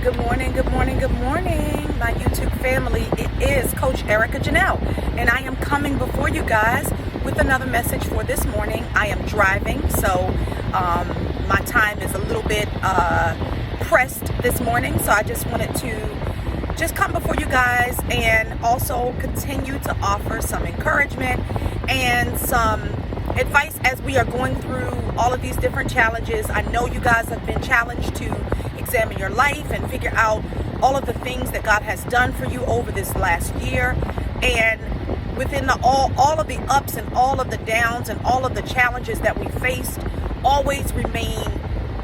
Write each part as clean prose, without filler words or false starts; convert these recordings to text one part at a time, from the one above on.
Good morning, good morning, good morning, my YouTube family. It is Coach Erica Janelle, and I am coming before you guys with another message for this morning. I am driving, so my time is a little bit pressed this morning, so I just wanted to just come before you guys and also continue to offer some encouragement and some advice as we are going through all of these different challenges. I know you guys have been challenged to examine your life and figure out all of the things that God has done for you over this last year, and within all of the ups and all of the downs and all of the challenges that we faced, always remain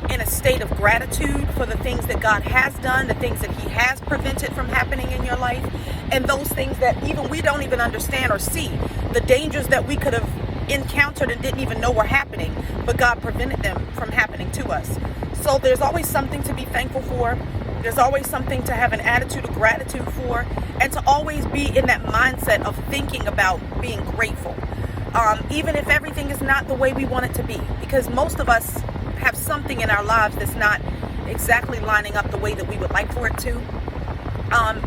in a state of gratitude for the things that God has done, the things that He has prevented from happening in your life, and those things that even we don't even understand or see, the dangers that we could have encountered and didn't even know were happening, but God prevented them from happening to us. So there's always something to be thankful for. There's always something to have an attitude of gratitude for, and to always be in that mindset of thinking about being grateful, even if everything is not the way we want it to be, because most of us have something in our lives that's not exactly lining up the way that we would like for it to.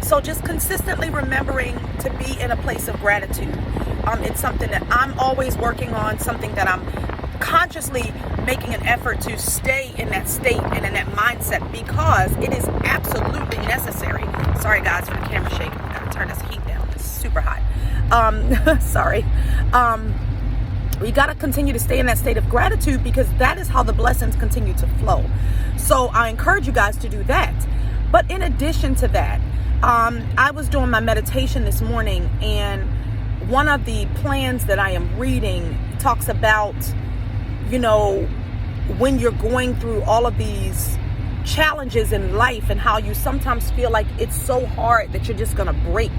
So just consistently remembering to be in a place of gratitude. It's something that I'm always working on, something that I'm consciously making an effort to stay in that state and in that mindset, because it is absolutely necessary. Sorry guys for the camera shaking. I gotta turn this heat down. It's super hot. Sorry. We gotta continue to stay in that state of gratitude, because that is how the blessings continue to flow. So I encourage you guys to do that. But in addition to that, I was doing my meditation this morning, and one of the plans that I am reading talks about, you know, when you're going through all of these challenges in life and how you sometimes feel like it's so hard that you're just gonna break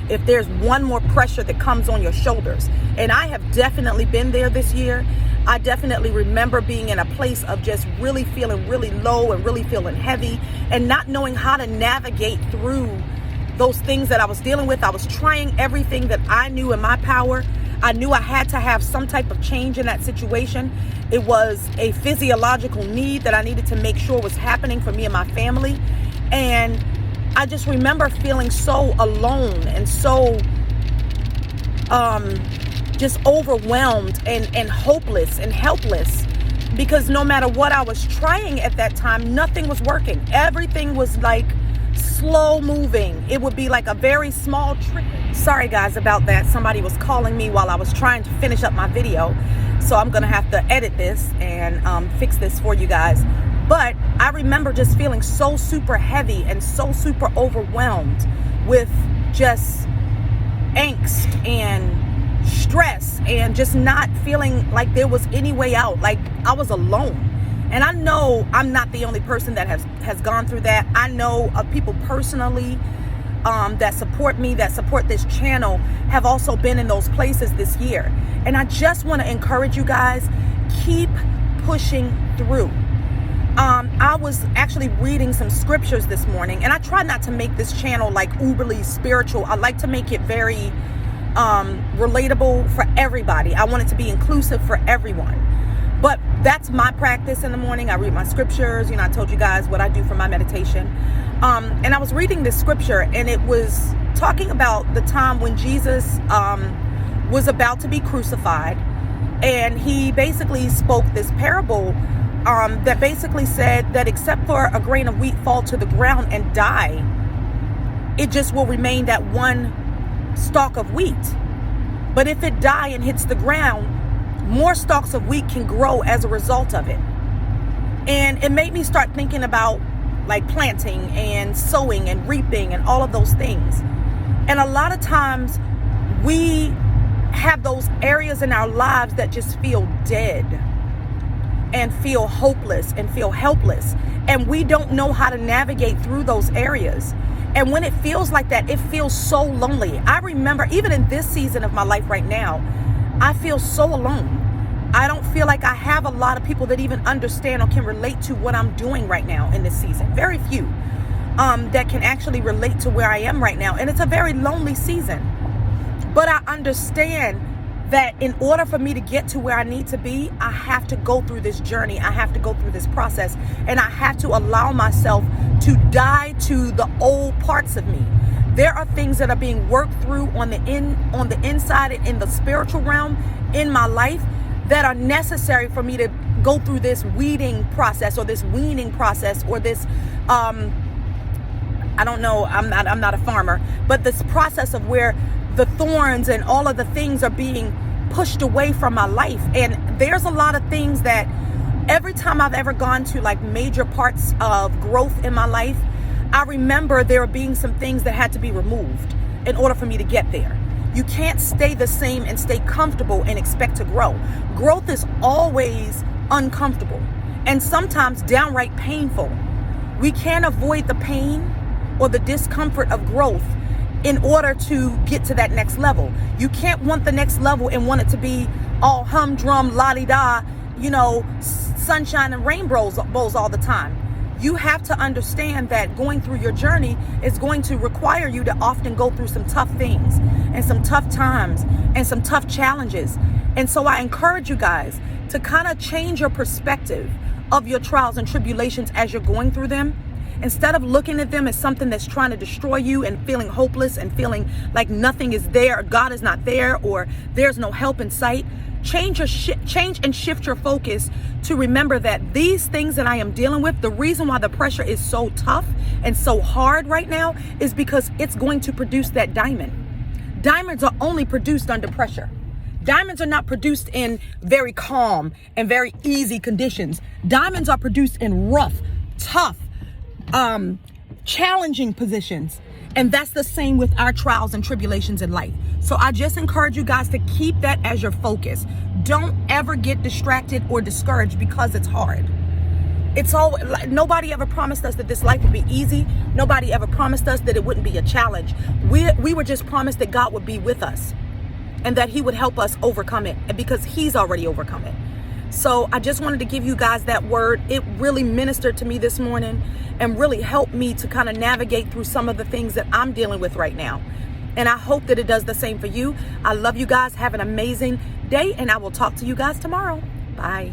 if there's one more pressure that comes on your shoulders. And I have definitely been there this year. I definitely remember being in a place of just really feeling really low and really feeling heavy and not knowing how to navigate through those things that I was dealing with. I was trying everything that I knew in my power. I knew I had to have some type of change in that situation. It was a physiological need that I needed to make sure was happening for me and my family. And I just remember feeling so alone and so just overwhelmed and hopeless and helpless, because no matter what I was trying at that time, nothing was working. Everything was like slow moving. It would be like a very small trickle. Sorry guys about that. Somebody was calling me while I was trying to finish up my video, so I'm gonna have to edit this and fix this for you guys. But I remember just feeling so super heavy and so super overwhelmed with just angst and stress and just not feeling like there was any way out, like I was alone. And I know I'm not the only person that has gone through that. I know of people personally that support me, that support this channel, have also been in those places this year. And I just want to encourage you guys, keep pushing through. I was actually reading some scriptures this morning, and I try not to make this channel like uberly spiritual. I like to make it very relatable for everybody. I want it to be inclusive for everyone. But that's my practice in the morning. I read my scriptures. You know, I told you guys what I do for my meditation. And I was reading this scripture, and it was talking about the time when Jesus was about to be crucified. And he basically spoke this parable that basically said that except for a grain of wheat fall to the ground and die, it just will remain that one stalk of wheat. But if it die and hits the ground, more stalks of wheat can grow as a result of it. And it made me start thinking about like planting and sowing and reaping and all of those things. And a lot of times we have those areas in our lives that just feel dead and feel hopeless and feel helpless. And we don't know how to navigate through those areas. And when it feels like that, it feels so lonely. I remember even in this season of my life right now, I feel so alone. I don't feel like I have a lot of people that even understand or can relate to what I'm doing right now in this season. Very few that can actually relate to where I am right now. And it's a very lonely season. But I understand that in order for me to get to where I need to be, I have to go through this journey. I have to go through this process, and I have to allow myself to die to the old parts of me. There are things that are being worked through on the inside, in the spiritual realm, in my life, that are necessary for me to go through this weeding process, or this weaning process, or this I don't know, I'm not a farmer, but this process of where the thorns and all of the things are being pushed away from my life. And there's a lot of things that every time I've ever gone to like major parts of growth in my life, I remember there being some things that had to be removed in order for me to get there. You can't stay the same and stay comfortable and expect to grow. Growth is always uncomfortable and sometimes downright painful. We can't avoid the pain or the discomfort of growth in order to get to that next level. You can't want the next level and want it to be all humdrum, la-di-da, sunshine and rainbows all the time. You have to understand that going through your journey is going to require you to often go through some tough things and some tough times and some tough challenges. And so I encourage you guys to kind of change your perspective of your trials and tribulations as you're going through them. Instead of looking at them as something that's trying to destroy you and feeling hopeless and feeling like nothing is there, or God is not there, or there's no help in sight, change and shift your focus to remember that these things that I am dealing with, the reason why the pressure is so tough and so hard right now is because it's going to produce that diamond. Diamonds are only produced under pressure. Diamonds are not produced in very calm and very easy conditions. Diamonds are produced in rough, tough, challenging positions. And that's the same with our trials and tribulations in life. So I just encourage you guys to keep that as your focus. Don't ever get distracted or discouraged because it's hard. It's all, nobody ever promised us that this life would be easy. Nobody ever promised us that it wouldn't be a challenge. We were just promised that God would be with us and that he would help us overcome it, and because he's already overcome it. So I just wanted to give you guys that word. It really ministered to me this morning and really helped me to kind of navigate through some of the things that I'm dealing with right now. And I hope that it does the same for you. I love you guys. Have an amazing day, and I will talk to you guys tomorrow. Bye.